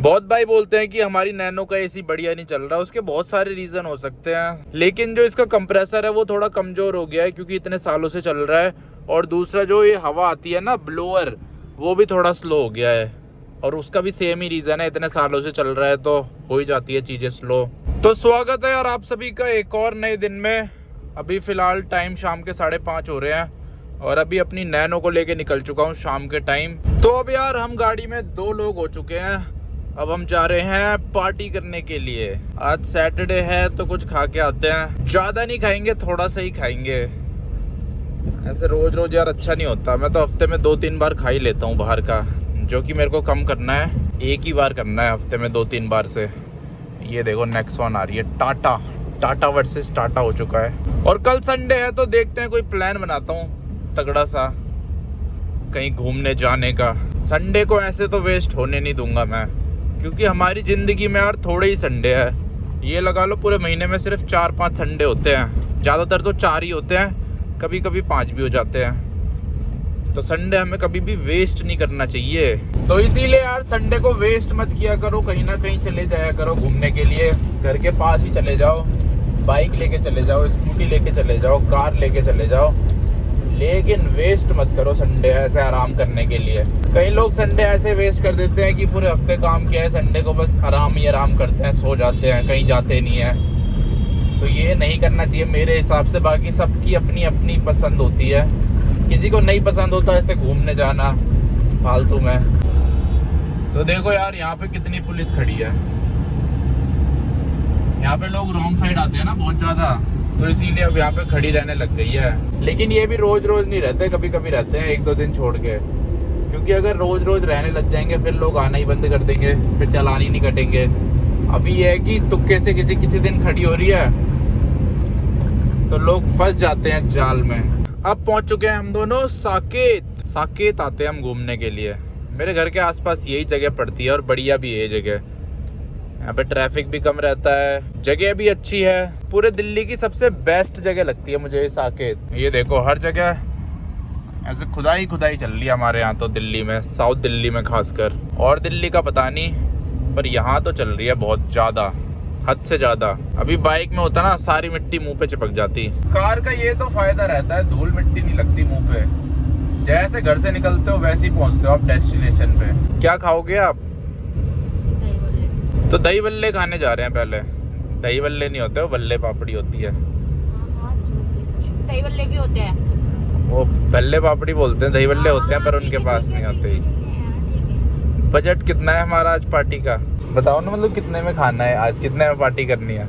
बहुत भाई बोलते हैं कि हमारी नैनो का एसी बढ़िया नहीं चल रहा। उसके बहुत सारे रीज़न हो सकते हैं, लेकिन जो इसका कंप्रेसर है वो थोड़ा कमज़ोर हो गया है क्योंकि इतने सालों से चल रहा है। और दूसरा जो ये हवा आती है ना ब्लोअर, वो भी थोड़ा स्लो हो गया है। और उसका भी सेम ही रीज़न है, इतने सालों से चल रहा है तो हो ही जाती है चीज़ें स्लो। तो स्वागत है यार आप सभी का एक और नए दिन में। अभी फ़िलहाल टाइम शाम के 5:30 हो रहे हैं और अभी अपनी नैनो को लेके निकल चुका हूँ शाम के टाइम। तो अब यार हम गाड़ी में 2 लोग हो चुके हैं। अब हम जा रहे हैं पार्टी करने के लिए। आज सैटरडे है तो कुछ खा के आते हैं। ज़्यादा नहीं खाएंगे, थोड़ा सा ही खाएंगे। ऐसे रोज़ रोज़ यार अच्छा नहीं होता। मैं तो हफ्ते में 2-3 बार खा ही लेता हूँ बाहर का, जो कि मेरे को कम करना है। एक ही बार करना है हफ्ते में 2-3 बार से। ये देखो नेक्सॉन आ रही है, टाटा वर्सेस टाटा हो चुका है। और कल संडे है तो देखते हैं कोई प्लान बनाता हूँ तगड़ा सा कहीं घूमने जाने का। संडे को ऐसे तो वेस्ट होने नहीं दूंगा मैं, क्योंकि हमारी ज़िंदगी में यार थोड़े ही संडे है। ये लगा लो पूरे महीने में सिर्फ 4-5 संडे होते हैं। ज़्यादातर तो 4 ही होते हैं, कभी कभी 5 भी हो जाते हैं। तो संडे हमें कभी भी वेस्ट नहीं करना चाहिए। तो इसीलिए यार संडे को वेस्ट मत किया करो, कहीं ना कहीं चले जाया करो घूमने के लिए। घर के पास ही चले जाओ, बाइक लेके चले जाओ, स्कूटी लेके चले जाओ, कार लेके चले जाओ, लेकिन वेस्ट मत करो संडे ऐसे आराम करने के लिए। कई लोग संडे ऐसे वेस्ट कर देते हैं कि पूरे हफ्ते काम किया है, संडे को बस आराम ही आराम करते हैं, सो जाते हैं, कहीं जाते नहीं हैं। तो ये नहीं करना चाहिए मेरे हिसाब से। बाकी सबकी अपनी अपनी पसंद होती है, किसी को नहीं पसंद होता ऐसे घूमने जाना फालतू में। तो देखो यार यहाँ पे कितनी पुलिस खड़ी है। यहाँ पे लोग रॉन्ग साइड आते हैं ना बहुत ज़्यादा, तो इसीलिए अब यहाँ पे खड़ी रहने लग गई है। लेकिन ये भी रोज रोज नहीं रहते, कभी कभी रहते हैं 1-2 दिन छोड़ के। क्योंकि अगर रोज रोज रहने लग जाएंगे फिर लोग आना ही बंद कर देंगे, फिर चालान ही नहीं कटेंगे। अभी ये है कि तुक्के से किसी दिन खड़ी हो रही है तो लोग फंस जाते हैं जाल में। अब पहुँच चुके हैं हम दोनों साकेत आते हैं हम घूमने के लिए। मेरे घर के आसपास यही जगह पड़ती है और बढ़िया भी है ये जगह। यहाँ पे ट्रैफिक भी कम रहता है, जगह भी अच्छी है। पूरे दिल्ली की सबसे बेस्ट जगह लगती है मुझे ये साकेत। ये देखो हर जगह ऐसे खुदाई चल रही है हमारे यहाँ तो दिल्ली में, साउथ दिल्ली में खासकर। और दिल्ली का पता नहीं, पर यहाँ तो चल रही है बहुत ज़्यादा, हद से ज़्यादा। अभी बाइक में होता ना सारी मिट्टी मुँह पे चिपक जाती। कार का ये तो फायदा रहता है, धूल मिट्टी नहीं लगती मुँह पे। जैसे घर से निकलते हो वैसे ही पहुँचते हो आप डेस्टिनेशन पे। क्या खाओगे आप? तो दही बल्ले खाने जा रहे हैं पहले। दही बल्ले नहीं होते, वो बल्ले पापड़ी होती है। दही बल्ले भी होते हैं, वो बल्ले पापड़ी बोलते हैं, दही बल्ले होते हैं पर उनके पास नहीं होते ही। बजट कितना है हमारा आज पार्टी का बताओ ना, मतलब कितने में खाना है आज, कितने में पार्टी करनी है?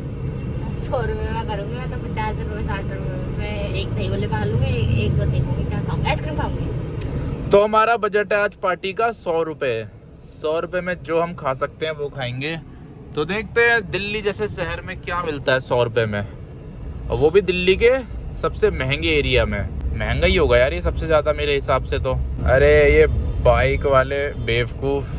100 रुपये में करूँगी मैं तो। 50 रुपये 60 रुपये में एक दही बल्ले खा लूँगी, एक देखूँगी क्या खाऊँगी, आइसक्रीम खाऊँगी। तो हमारा बजट है आज पार्टी का 100 रुपये। 100 रुपये में जो हम खा सकते हैं वो खाएंगे। तो देखते हैं दिल्ली जैसे शहर में क्या मिलता है 100 रुपये में, और वो भी दिल्ली के सबसे महंगे एरिया में। महंगा ही होगा यार ये सबसे ज़्यादा मेरे हिसाब से तो। अरे ये बाइक वाले बेवकूफ़,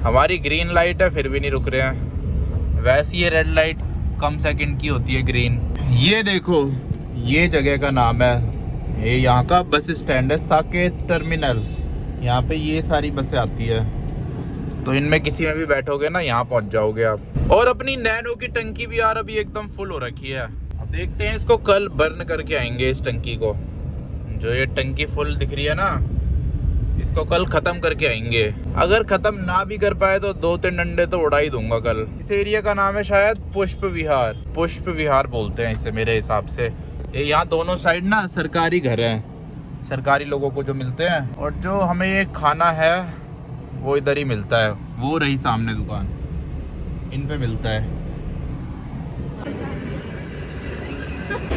हमारी ग्रीन लाइट है फिर भी नहीं रुक रहे हैं। वैसे ये रेड लाइट कम सेकंड की होती है ग्रीन। ये देखो ये जगह का नाम है, ये यहाँ का बस स्टैंड है साकेत टर्मिनल। यहाँ पे ये सारी बसें आती है, तो इनमें किसी में भी बैठोगे ना यहाँ पहुँच जाओगे आप। और अपनी नैनो की टंकी भी यार अभी एकदम फुल हो रखी है। अब देखते हैं इसको कल बर्न करके आएंगे इस टंकी को। जो ये टंकी फुल दिख रही है ना, इसको कल ख़त्म करके आएंगे। अगर ख़त्म ना भी कर पाए तो 2-3 डंडे तो उड़ा ही दूंगा कल। इस एरिया का नाम है शायद पुष्प विहार बोलते हैं इसे मेरे हिसाब से। ये यहाँ दोनों साइड ना सरकारी घर हैं, सरकारी लोगों को जो मिलते हैं। और जो हमें ये खाना है वो इधर ही मिलता है, वो रही सामने दुकान, इन पे मिलता है।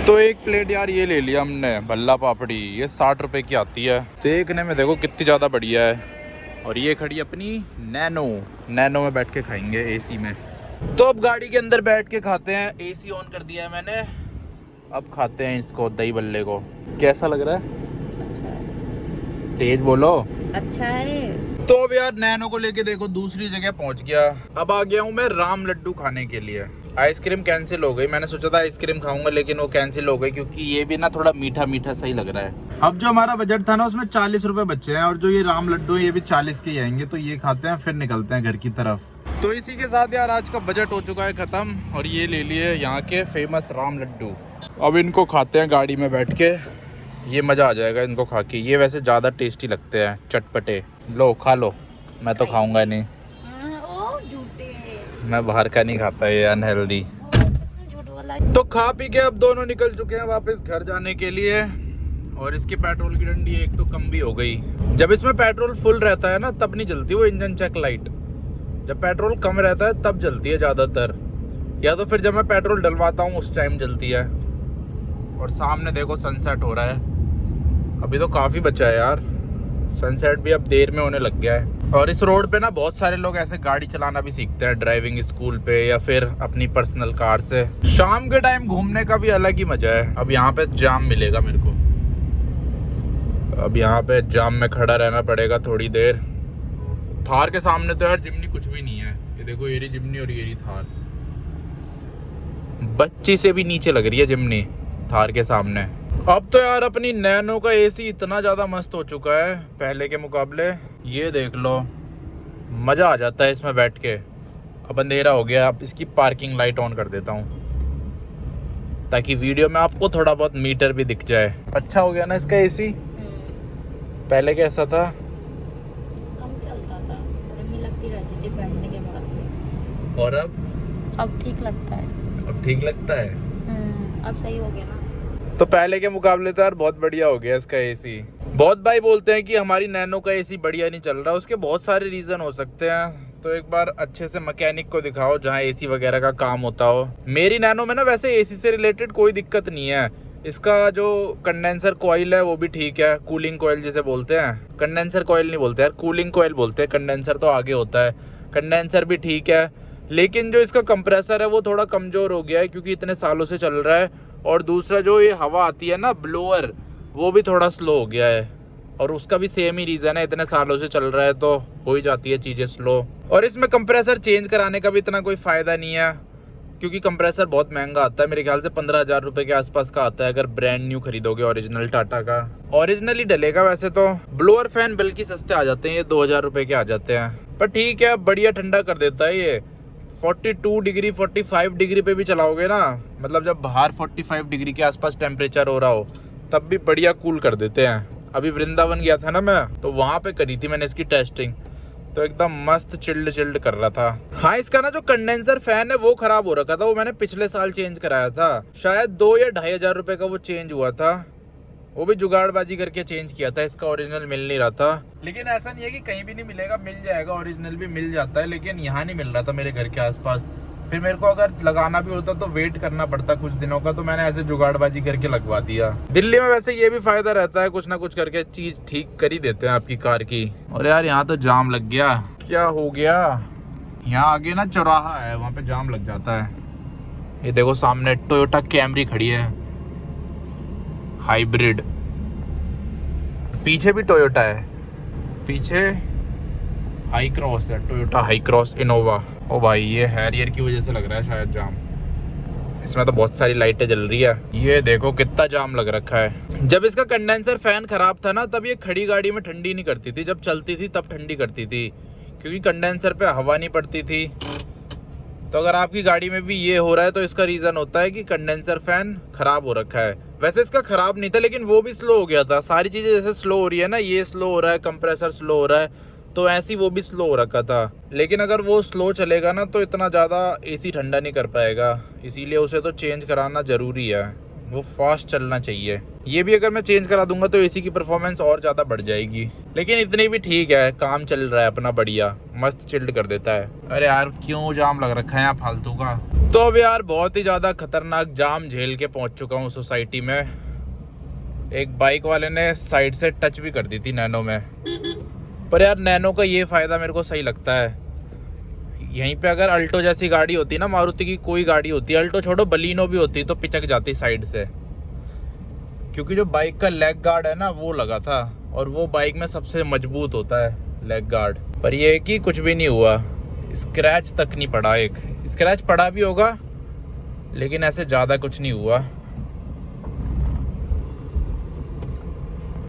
तो एक प्लेट यार ये ले लिया हमने भल्ला पापड़ी, ये 60 रुपए की आती है। देखने में देखो कितनी ज़्यादा बढ़िया है। और ये खड़ी अपनी नैनो में बैठ के खाएंगे एसी में। तो अब गाड़ी के अंदर बैठ के खाते हैं, एसी ऑन कर दिया है मैंने। अब खाते हैं इसको, दही बल्ले को। कैसा लग रहा है? अच्छा है। तेज बोलो। अच्छा है। तो अब यार नैनो को लेके देखो दूसरी जगह पहुंच गया। अब आ गया हूँ मैं राम लड्डू खाने के लिए। आइसक्रीम कैंसिल हो गई, मैंने सोचा था आइसक्रीम खाऊंगा लेकिन वो कैंसिल हो गई क्योंकि ये भी ना थोड़ा मीठा सही लग रहा है। अब जो हमारा बजट था ना उसमें 40 रुपए बचे हैं और जो ये राम लड्डू है ये भी 40 के ही आएंगे, तो ये खाते हैं फिर निकलते हैं घर की तरफ। तो इसी के साथ यार आज का बजट हो चुका है ख़त्म और ये ले लिए यहाँ के फेमस राम लड्डू। अब इनको खाते हैं गाड़ी में बैठ के, ये मज़ा आ जाएगा इनको खा के। ये वैसे ज़्यादा टेस्टी लगते हैं, चटपटे। लो खा लो, मैं तो खाऊंगा नहीं। ओ झूठे, मैं बाहर का नहीं खाता, ये अनहेल्दी। झूठ वाला। तो खा पी के अब दोनों निकल चुके हैं वापस घर जाने के लिए। और इसकी पेट्रोल की डंडी एक तो कम भी हो गई। जब इसमें पेट्रोल फुल रहता है ना तब नहीं जलती वो इंजन चेक लाइट, जब पेट्रोल कम रहता है तब जलती है ज़्यादातर, या तो फिर जब मैं पेट्रोल डलवाता हूँ उस टाइम जलती है। और सामने देखो सनसेट हो रहा है, अभी तो काफ़ी बचा है यार, सनसेट भी अब देर में होने लग गया है। और इस रोड पे ना बहुत सारे लोग ऐसे गाड़ी चलाना भी सीखते हैं ड्राइविंग स्कूल पे या फिर अपनी पर्सनल कार से। शाम के टाइम घूमने का भी अलग ही मजा है। अब यहाँ पे जाम मिलेगा मेरे को, अब यहाँ पे जाम में खड़ा रहना पड़ेगा थोड़ी देर। थार के सामने तो यार जिमनी कुछ भी नहीं है, ये देखो ये रही जिमनी और ये रही थार। बच्ची से भी नीचे लग रही है जिमनी थार के सामने। अब तो यार अपनी नैनो का एसी इतना ज़्यादा मस्त हो चुका है पहले के मुकाबले, ये देख लो, मज़ा आ जाता है इसमें बैठ के। अब अंधेरा हो गया, अब इसकी पार्किंग लाइट ऑन कर देता हूँ ताकि वीडियो में आपको थोड़ा बहुत मीटर भी दिख जाए। अच्छा हो गया ना इसका एसी, पहले कैसा था? कम चलता था, गर्मी लगती रहती थी बैठने के बाद। और अब ठीक लगता है। अब ठीक लगता है, अब सही हो गया ना। तो पहले के मुकाबले तो यार बहुत बढ़िया हो गया इसका एसी। बहुत भाई बोलते हैं कि हमारी नैनो का एसी बढ़िया नहीं चल रहा, उसके बहुत सारे रीज़न हो सकते हैं। तो एक बार अच्छे से मैकेनिक को दिखाओ जहाँ एसी वगैरह का काम होता हो। मेरी नैनो में ना वैसे एसी से रिलेटेड कोई दिक्कत नहीं है। इसका जो कंडेंसर कॉइल है वो भी ठीक है, कूलिंग कॉइल जिसे बोलते हैं, कंडेंसर कॉइल नहीं बोलते यार, कूलिंग कॉइल बोलते हैं, कंडेंसर तो आगे होता है। कंडेंसर भी ठीक है, लेकिन जो इसका कंप्रेसर है वो थोड़ा कमज़ोर हो गया है क्योंकि इतने सालों से चल रहा है। और दूसरा जो ये हवा आती है ना ब्लोअर, वो भी थोड़ा स्लो हो गया है, और उसका भी सेम ही रीज़न है, इतने सालों से चल रहा है तो हो ही जाती है चीज़ें स्लो। और इसमें कंप्रेसर चेंज कराने का भी इतना कोई फ़ायदा नहीं है क्योंकि कंप्रेसर बहुत महंगा आता है, मेरे ख्याल से 15,000 रुपये के आसपास का आता है अगर ब्रांड न्यू खरीदोगे ओरिजिनल टाटा का। ओरिजिनल ही डलेगा वैसे तो। ब्लोअर फैन बल्कि सस्ते आ जाते हैं, ये 2,000 रुपये के आ जाते हैं, पर ठीक है बढ़िया ठंडा कर देता है ये। 42 डिग्री 45 डिग्री पे भी चलाओगे ना, मतलब जब बाहर 45 डिग्री के आसपास टेम्परेचर हो रहा हो तब भी बढ़िया कूल कर देते हैं। अभी वृंदावन गया था ना मैं, तो वहाँ पे करी थी मैंने इसकी टेस्टिंग, तो एकदम मस्त चिल्ड कर रहा था। हाँ, इसका ना जो कंडेंसर फैन है वो खराब हो रखा था, वो मैंने पिछले साल चेंज कराया था, शायद 2 या 2,500 रुपये का वो चेंज हुआ था, वो भी जुगाड़बाजी करके चेंज किया था, इसका ओरिजिनल मिल नहीं रहा था। लेकिन ऐसा नहीं है कि कहीं भी नहीं मिलेगा, मिल जाएगा, ओरिजिनल भी मिल जाता है, लेकिन यहाँ नहीं मिल रहा था मेरे घर के आसपास। फिर मेरे को अगर लगाना भी होता तो वेट करना पड़ता कुछ दिनों का, तो मैंने ऐसे जुगाड़बाजी करके लगवा दिया। दिल्ली में वैसे ये भी फायदा रहता है, कुछ ना कुछ करके चीज ठीक कर ही देते हैं आपकी कार की। और यार यहाँ तो जाम लग गया, क्या हो गया? यहाँ आगे ना चौराहा है, वहाँ पे जाम लग जाता है। ये देखो सामने टोयोटा कैमरी खड़ी है, हाइब्रिड, पीछे भी टोयोटा है, पीछे हाई क्रॉस है, टोयोटा हाई क्रॉस इनोवा। ओ भाई, ये हैरियर की वजह से लग रहा है शायद जाम, इसमें तो बहुत सारी लाइटें जल रही है। ये देखो कितना जाम लग रखा है। जब इसका कंडेंसर फैन खराब था ना तब ये खड़ी गाड़ी में ठंडी नहीं करती थी, जब चलती थी तब ठंडी करती थी क्योंकि कंडेंसर पे हवा नहीं पड़ती थी। तो अगर आपकी गाड़ी में भी ये हो रहा है तो इसका रीज़न होता है कि कंडेंसर फैन खराब हो रखा है। वैसे इसका खराब नहीं था, लेकिन वो भी स्लो हो गया था। सारी चीज़ें जैसे स्लो हो रही है ना, ये स्लो हो रहा है, कंप्रेसर स्लो हो रहा है, तो ऐसे ही वो भी स्लो हो रखा था। लेकिन अगर वो स्लो चलेगा ना तो इतना ज़्यादा एसी ठंडा नहीं कर पाएगा, इसीलिए उसे तो चेंज कराना ज़रूरी है, वो फास्ट चलना चाहिए। ये भी अगर मैं चेंज करा दूंगा तो एसी की परफॉर्मेंस और ज़्यादा बढ़ जाएगी, लेकिन इतनी भी ठीक है, काम चल रहा है अपना बढ़िया, मस्त चिल्ड कर देता है। अरे यार क्यों जाम लग रखा है यहाँ फालतू का। तो अब यार बहुत ही ज़्यादा खतरनाक जाम झेल के पहुँच चुका हूँ सोसाइटी में। एक बाइक वाले ने साइड से टच भी कर दी थी नैनो में, पर यार नैनो का ये फ़ायदा मेरे को सही लगता है। यहीं पे अगर अल्टो जैसी गाड़ी होती ना, मारुति की कोई गाड़ी होती, अल्टो छोड़ो बलीनो भी होती, तो पिचक जाती साइड से, क्योंकि जो बाइक का लेग गार्ड है ना वो लगा था, और वो बाइक में सबसे मजबूत होता है लेग गार्ड। पर ये है कि कुछ भी नहीं हुआ, स्क्रैच तक नहीं पड़ा, एक स्क्रैच पड़ा भी होगा लेकिन ऐसे ज़्यादा कुछ नहीं हुआ।